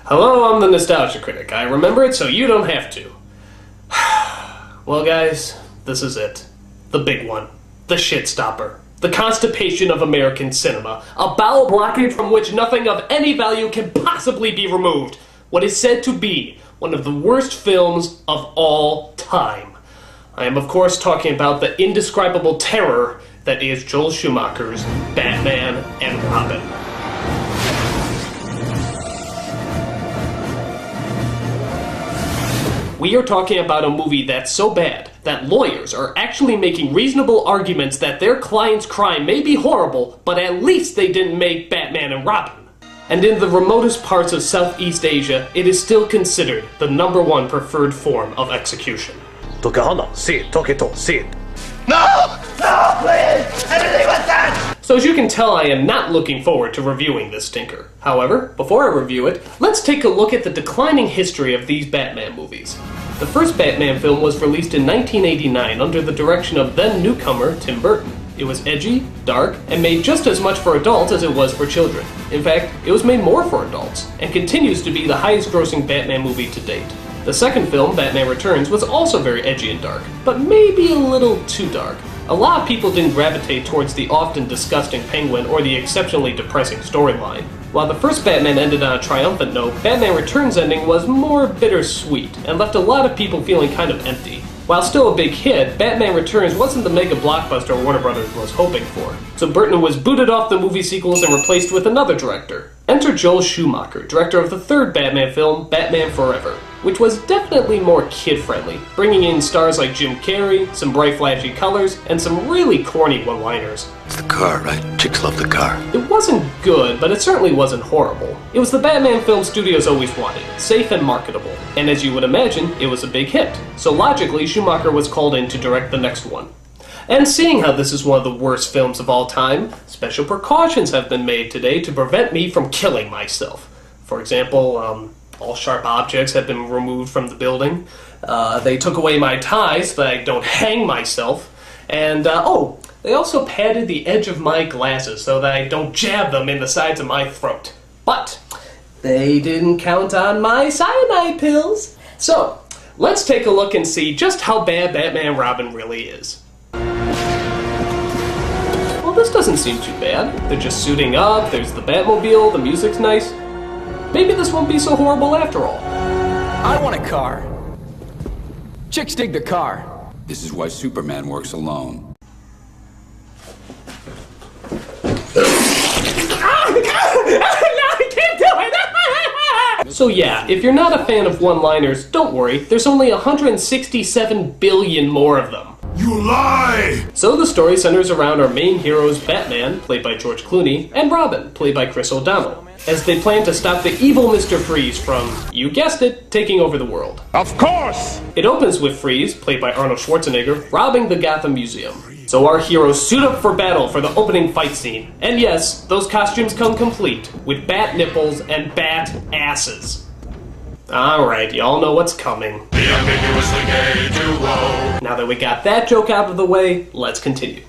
Hello, I'm the Nostalgia Critic. I remember it so you don't have to. Well, guys, this is it. The big one. The shit-stopper. The constipation of American cinema. A bowel blockage from which nothing of any value can possibly be removed. What is said to be one of the worst films of all time. I am, of course, talking about the indescribable terror that is Joel Schumacher's Batman and Robin. We are talking about a movie that's so bad that lawyers are actually making reasonable arguments that their client's crime may be horrible, but at least they didn't make Batman and Robin. And in the remotest parts of Southeast Asia, it is still considered the #1 preferred form of execution. No! No, please! Anything but that! So as you can tell, I am not looking forward to reviewing this stinker. However, before I review it, let's take a look at the declining history of these Batman movies. The first Batman film was released in 1989 under the direction of then-newcomer Tim Burton. It was edgy, dark, and made just as much for adults as it was for children. In fact, it was made more for adults, and continues to be the highest-grossing Batman movie to date. The second film, Batman Returns, was also very edgy and dark, but maybe a little too dark. A lot of people didn't gravitate towards the often disgusting Penguin or the exceptionally depressing storyline. While the first Batman ended on a triumphant note, Batman Returns' ending was more bittersweet, and left a lot of people feeling kind of empty. While still a big hit, Batman Returns wasn't the mega blockbuster Warner Brothers was hoping for. So Burton was booted off the movie sequels and replaced with another director. Enter Joel Schumacher, director of the third Batman film, Batman Forever, which was definitely more kid-friendly, bringing in stars like Jim Carrey, some bright flashy colors, and some really corny one-liners. It's the car, right? Chicks love the car. It wasn't good, but it certainly wasn't horrible. It was the Batman film studios always wanted, safe and marketable. And as you would imagine, it was a big hit. So logically, Schumacher was called in to direct the next one. And seeing how this is one of the worst films of all time, special precautions have been made today to prevent me from killing myself. For example, all sharp objects have been removed from the building. They took away my tie so that I don't hang myself. And, they also padded the edge of my glasses so that I don't jab them in the sides of my throat. But they didn't count on my cyanide pills. So, let's take a look and see just how bad Batman and Robin really is. Well, this doesn't seem too bad. They're just suiting up, there's the Batmobile, the music's nice. Maybe this won't be so horrible after all. I want a car. Chicks dig the car. This is why Superman works alone. So yeah, if you're not a fan of one-liners, don't worry, there's only 167 billion more of them. You lie! So the story centers around our main heroes Batman, played by George Clooney, and Robin, played by Chris O'Donnell, as they plan to stop the evil Mr. Freeze from, you guessed it, taking over the world. Of course! It opens with Freeze, played by Arnold Schwarzenegger, robbing the Gotham Museum. So our heroes suit up for battle for the opening fight scene. And yes, those costumes come complete, with bat nipples and bat asses. Alright, y'all know what's coming. The ambiguously gay duo. Now that we got that joke out of the way, let's continue.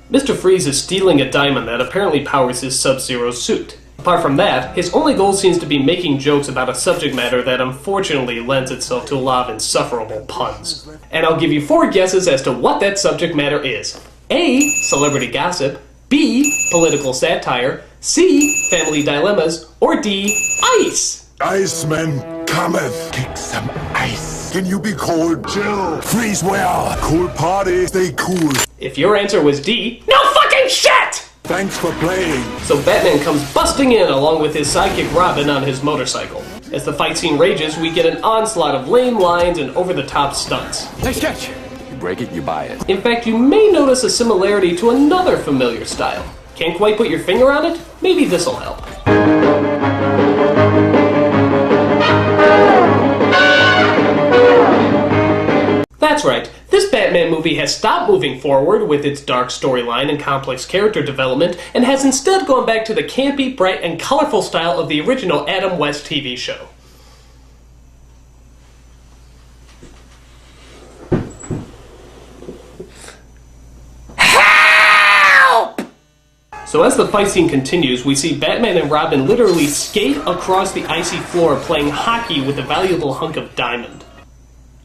Mr. Freeze is stealing a diamond that apparently powers his Sub-Zero suit. Apart from that, his only goal seems to be making jokes about a subject matter that unfortunately lends itself to a lot of insufferable puns. And I'll give you 4 guesses as to what that subject matter is. A. Celebrity gossip. B. Political satire. C. Family dilemmas. Or D. Ice. Iceman cometh. Kick some ice. Can you be cold? Chill. Freeze well. Cool party. Stay cool. If your answer was D, no fucking shit! Thanks for playing. So Batman comes busting in along with his sidekick Robin on his motorcycle. As the fight scene rages, we get an onslaught of lame lines and over-the-top stunts. Nice catch. You break it, you buy it. In fact, you may notice a similarity to another familiar style. Can't quite put your finger on it? Maybe this'll help. That's right, this Batman movie has stopped moving forward with its dark storyline and complex character development, and has instead gone back to the campy, bright, and colorful style of the original Adam West TV show. So as the fight scene continues, we see Batman and Robin literally skate across the icy floor playing hockey with a valuable hunk of diamond.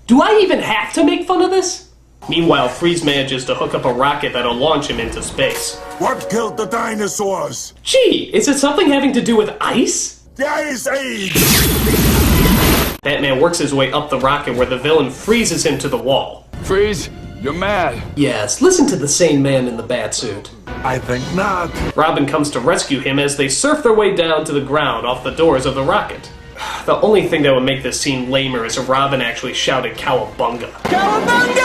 Do I even have to make fun of this? Meanwhile, Freeze manages to hook up a rocket that'll launch him into space. What killed the dinosaurs? Gee, is it something having to do with ice? The Ice Age! Batman works his way up the rocket where the villain freezes him to the wall. Freeze, you're mad. Yes, listen to the sane man in the batsuit. I think not. Robin comes to rescue him as they surf their way down to the ground off the doors of the rocket. The only thing that would make this scene lamer is if Robin actually shouted Cowabunga. Cowabunga!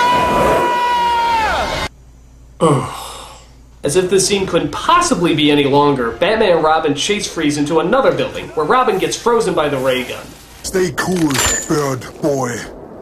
As if this scene couldn't possibly be any longer, Batman and Robin chase Freeze into another building, where Robin gets frozen by the ray gun. Stay cool, bird boy.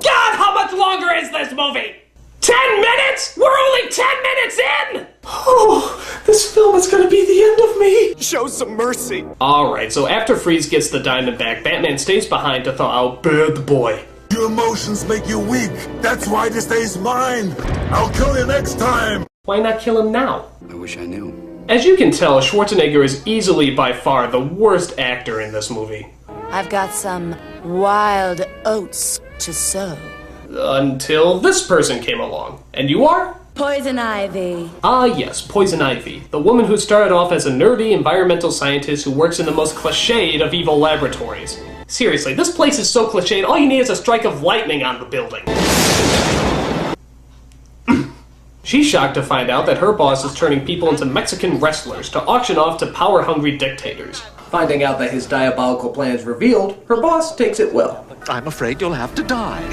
God, how much longer is this movie? 10 minutes? We're only 10 minutes in! Oh, this film is gonna be the end of me. Show some mercy. Alright, so after Freeze gets the diamond back, Batman stays behind to thaw out Bird Boy. Your emotions make you weak. That's why this day's mine. I'll kill you next time. Why not kill him now? I wish I knew. As you can tell, Schwarzenegger is easily by far the worst actor in this movie. I've got some wild oats to sow. Until this person came along. And you are? Poison ivy. Ah yes, Poison Ivy, the woman who started off as a nerdy environmental scientist who works in the most cliched of evil laboratories. Seriously, this place is so cliched, all you need is a strike of lightning on the building. She's shocked to find out that her boss is turning people into Mexican wrestlers to auction off to power-hungry dictators. Finding out that his diabolical plan is revealed, her boss takes it well. I'm afraid you'll have to die.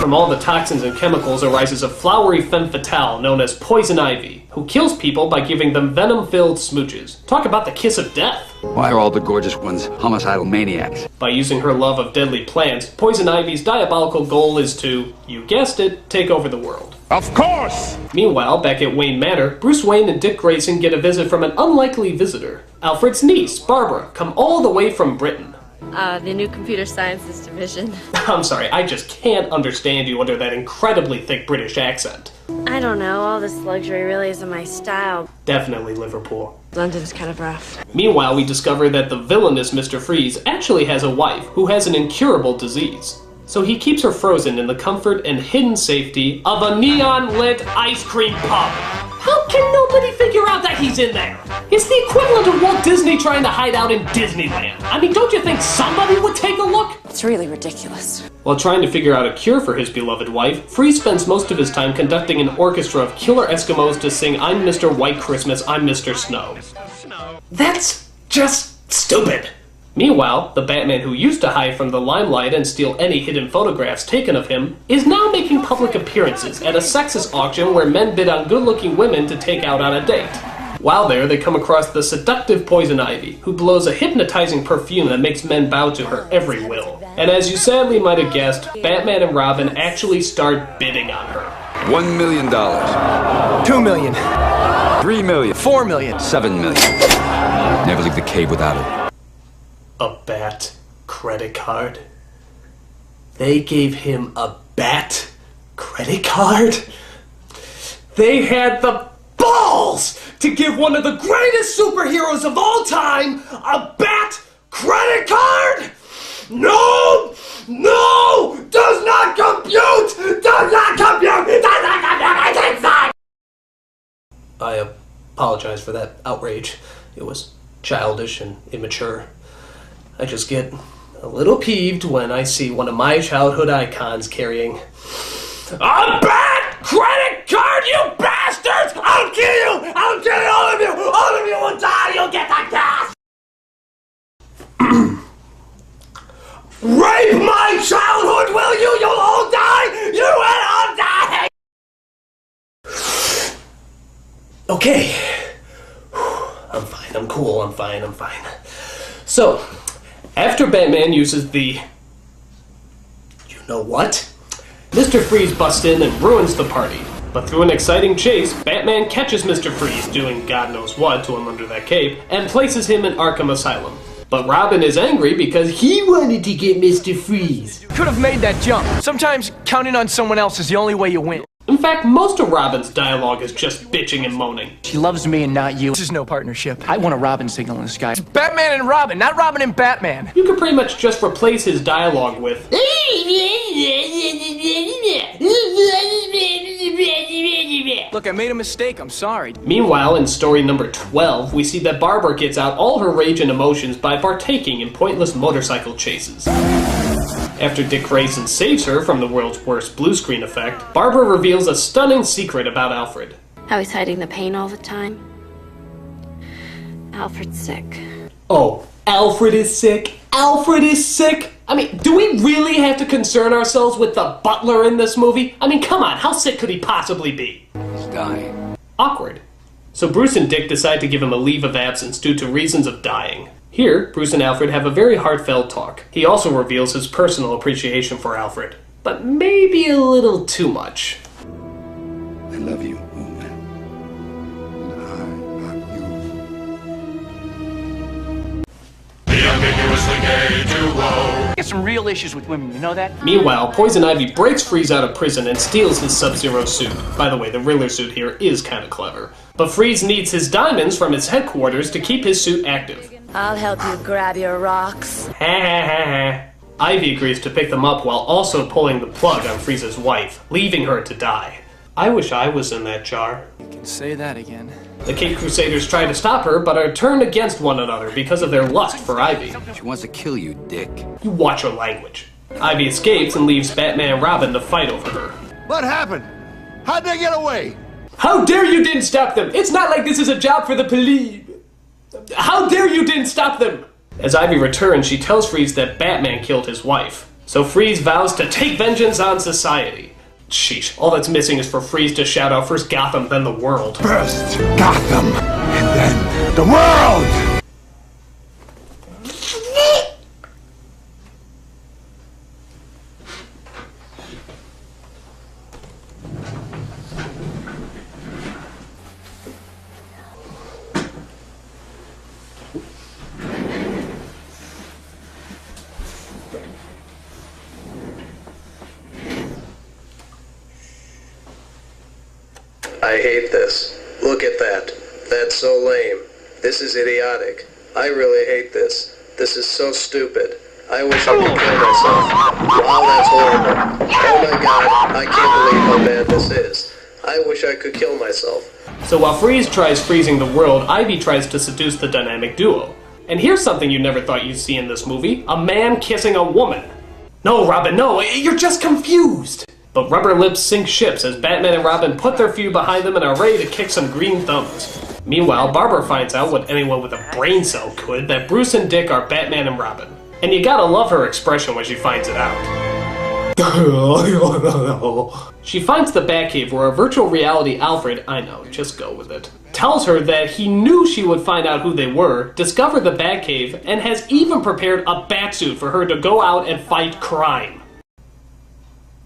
From all the toxins and chemicals arises a flowery femme fatale known as Poison Ivy, who kills people by giving them venom-filled smooches. Talk about the kiss of death! Why are all the gorgeous ones homicidal maniacs? By using her love of deadly plants, Poison Ivy's diabolical goal is to, you guessed it, take over the world. Of course! Meanwhile, back at Wayne Manor, Bruce Wayne and Dick Grayson get a visit from an unlikely visitor. Alfred's niece, Barbara, come all the way from Britain. The new computer sciences division. I'm sorry, I just can't understand you under that incredibly thick British accent. I don't know, all this luxury really isn't my style. Definitely Liverpool. London's kind of rough. Meanwhile, we discover that the villainous Mr. Freeze actually has a wife who has an incurable disease. So he keeps her frozen in the comfort and hidden safety of a neon-lit ice cream pub. How can nobody figure out that he's in there? It's the equivalent of Walt Disney trying to hide out in Disneyland. I mean, don't you think somebody would take a look? It's really ridiculous. While trying to figure out a cure for his beloved wife, Freeze spends most of his time conducting an orchestra of killer Eskimos to sing I'm Mr. White Christmas, I'm Mr. Snow. That's just stupid. Meanwhile, the Batman who used to hide from the limelight and steal any hidden photographs taken of him is now making public appearances at a sexist auction where men bid on good-looking women to take out on a date. While there, they come across the seductive Poison Ivy, who blows a hypnotizing perfume that makes men bow to her every will. And as you sadly might have guessed, Batman and Robin actually start bidding on her. $1 million. 2 million. 3 million. 4 million. 7 million. Never leave the cave without it. A Bat credit card? They gave him a Bat credit card? They had the balls to give one of the greatest superheroes of all time a Bat credit card? No! No! Does not compute! Does not compute! Does not compute! I can't sign! I apologize for that outrage. It was childish and immature. I just get a little peeved when I see one of my childhood icons carrying a Bat credit card, you bastards! I'll kill you! I'll kill all of you! All of you will die! You'll get the gas! Rape my childhood, will you? You'll all die! You will all die! Okay. I'm fine, I'm cool, I'm fine. So, after Batman uses the... you know what? Mr. Freeze busts in and ruins the party. But through an exciting chase, Batman catches Mr. Freeze doing God knows what to him under that cape, and places him in Arkham Asylum. But Robin is angry because he wanted to get Mr. Freeze. Could have made that jump. Sometimes counting on someone else is the only way you win. In fact, fact, most of Robin's dialogue is just bitching and moaning. She loves me and not you. This is no partnership. I want a Robin signal in the sky. It's Batman and Robin, not Robin and Batman. You could pretty much just replace his dialogue with Look, I made a mistake. I'm sorry. Meanwhile, in story number 12, we see that Barbara gets out all her rage and emotions by partaking in pointless motorcycle chases. After Dick Grayson saves her from the world's worst blue screen effect, Barbara reveals a stunning secret about Alfred. How he's hiding the pain all the time. Alfred's sick. Oh, Alfred is sick? Alfred is sick? I mean, do we really have to concern ourselves with the butler in this movie? I mean, come on, how sick could he possibly be? He's dying. Awkward. So Bruce and Dick decide to give him a leave of absence due to reasons of dying. Here, Bruce and Alfred have a very heartfelt talk. He also reveals his personal appreciation for Alfred, but maybe a little too much. I love you, woman. And I love you. The ambiguously gay duo. Get some real issues with women, you know that? Meanwhile, Poison Ivy breaks Freeze out of prison and steals his Sub-Zero suit. By the way, the Riddler suit here is kinda clever. But Freeze needs his diamonds from his headquarters to keep his suit active. I'll help you grab your rocks. Ha ha ha ha. Ivy agrees to pick them up while also pulling the plug on Freeze's wife, leaving her to die. I wish I was in that jar. You can say that again. The Caped Crusaders try to stop her, but are turned against one another because of their lust for Ivy. She wants to kill you, Dick. You watch your language. Ivy escapes and leaves Batman and Robin to fight over her. What happened? How'd they get away? How dare you didn't stop them! It's not like this is a job for the police! How dare you didn't stop them! As Ivy returns, she tells Freeze that Batman killed his wife. So Freeze vows to take vengeance on society. Sheesh, all that's missing is for Freeze to shout out first Gotham, then the world. First Gotham, and then the world! I hate this. Look at that. That's so lame. This is idiotic. I really hate this. This is so stupid. I wish I could kill myself. Wow, that's horrible. Oh my god, I can't believe how bad this is. I wish I could kill myself. So while Freeze tries freezing the world, Ivy tries to seduce the dynamic duo. And here's something you never thought you'd see in this movie: a man kissing a woman. No, Robin, no, you're just confused. But rubber lips sink ships as Batman and Robin put their feud behind them and are ready to kick some green thumbs. Meanwhile, Barbara finds out what anyone with a brain cell could, that Bruce and Dick are Batman and Robin. And you gotta love her expression when she finds it out. She finds the Batcave where a virtual reality Alfred, I know, just go with it, tells her that he knew she would find out who they were, discover the Batcave, and has even prepared a batsuit for her to go out and fight crime.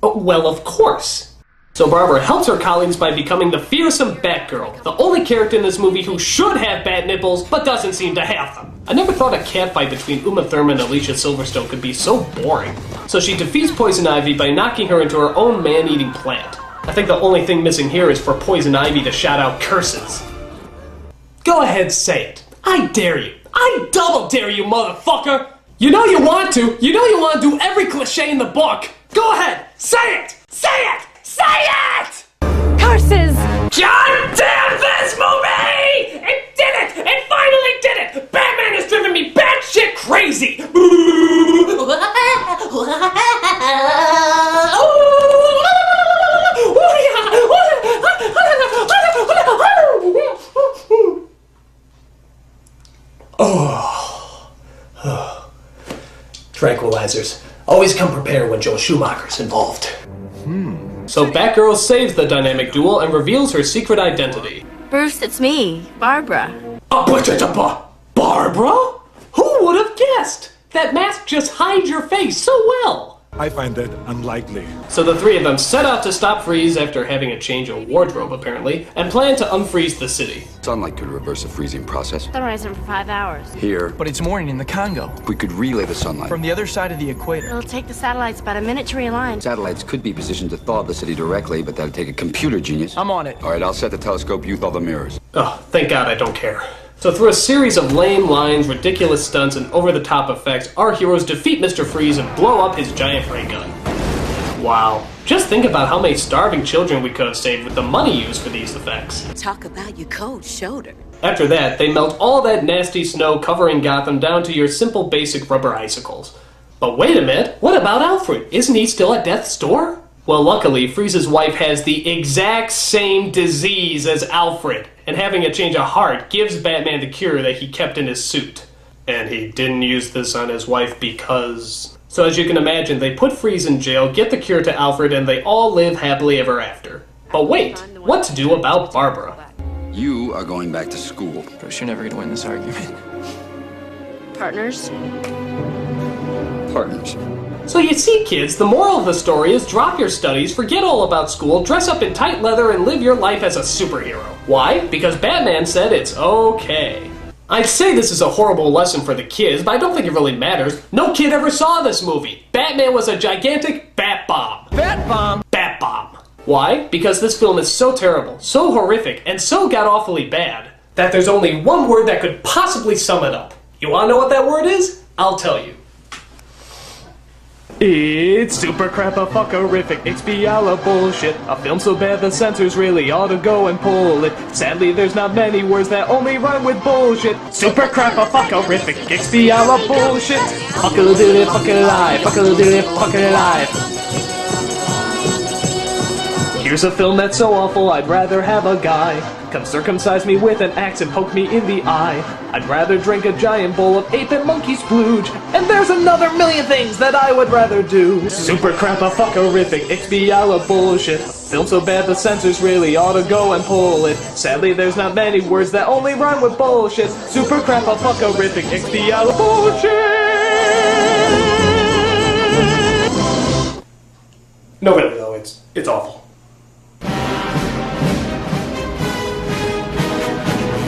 Oh, well, of course. So Barbara helps her colleagues by becoming the fearsome Batgirl, the only character in this movie who should have bat nipples, but doesn't seem to have them. I never thought a catfight between Uma Thurman and Alicia Silverstone could be so boring. So she defeats Poison Ivy by knocking her into her own man-eating plant. I think the only thing missing here is for Poison Ivy to shout out curses. Go ahead, say it. I dare you. I double dare you, motherfucker! You know you want to. You know you want to do every cliche in the book. Go ahead, say it! Say it! Say it! Curses! God damn this movie! It did it! It finally did it! Batman has driven me batshit crazy! Tranquilizers. Always come prepared when Joel Schumacher's involved. So Batgirl saves the dynamic duo and reveals her secret identity. Bruce, it's me, Barbara. Barbara? Who would have guessed? That mask just hides your face so well. I find that unlikely. So the three of them set out to stop Freeze after having a change of wardrobe, apparently, and plan to unfreeze the city. Sunlight could reverse the freezing process. Sunrise in for 5 hours. Here, But it's morning in the Congo. we could relay the sunlight. From the other side of the equator. It'll take the satellites about a minute to realign. Satellites could be positioned to thaw the city directly, but that'd take a computer genius. I'm on it. All right, I'll set the telescope, you thaw the mirrors. Oh, thank God I don't care. So through a series of lame lines, ridiculous stunts, and over-the-top effects, our heroes defeat Mr. Freeze and blow up his giant ray gun. Wow. Just think about how many starving children we could have saved with the money used for these effects. Talk about your cold shoulder. After that, they melt all that nasty snow covering Gotham down to your simple basic rubber icicles. But wait a minute, what about Alfred? Isn't he still at death's door? Well, luckily, Freeze's wife has the exact same disease as Alfred, and having a change of heart gives Batman the cure that he kept in his suit. And he didn't use this on his wife because... So as you can imagine, they put Freeze in jail, get the cure to Alfred, and they all live happily ever after. But wait, what to do about Barbara? You are going back to school. Bruce, you're never gonna win this argument. Partners? Partners. So you see, kids, the moral of the story is drop your studies, forget all about school, dress up in tight leather, and live your life as a superhero. Why? Because Batman said it's okay. I'd say this is a horrible lesson for the kids, but I don't think it really matters. No kid ever saw this movie. Batman was a gigantic bat bomb. Bat bomb! Bat bomb. Why? Because this film is so terrible, so horrific, and so god-awfully bad, that there's only one word that could possibly sum it up. You wanna know what that word is? I'll tell you. It's super crap-a-fuckerific, XBL bullshit. A film so bad the censors really ought to go and pull it. Sadly, there's not many words that only rhyme with bullshit. Super crap-a-fuckerific, XBL bullshit. Fuck-a-doodle, fuck-a-live, fuck-a-doodle, fuck-a-live. Here's a film that's so awful, I'd rather have a guy come circumcise me with an axe and poke me in the eye. I'd rather drink a giant bowl of ape and monkey splooge. And there's another million things that I would rather do. Super crap-a-fuckerific, XBL bullshit. Film so bad the censors really ought to go and pull it. Sadly, there's not many words that only rhyme with bullshit. Super crap-a-fuckerific, XBL bullshit. No, really though, it's awful.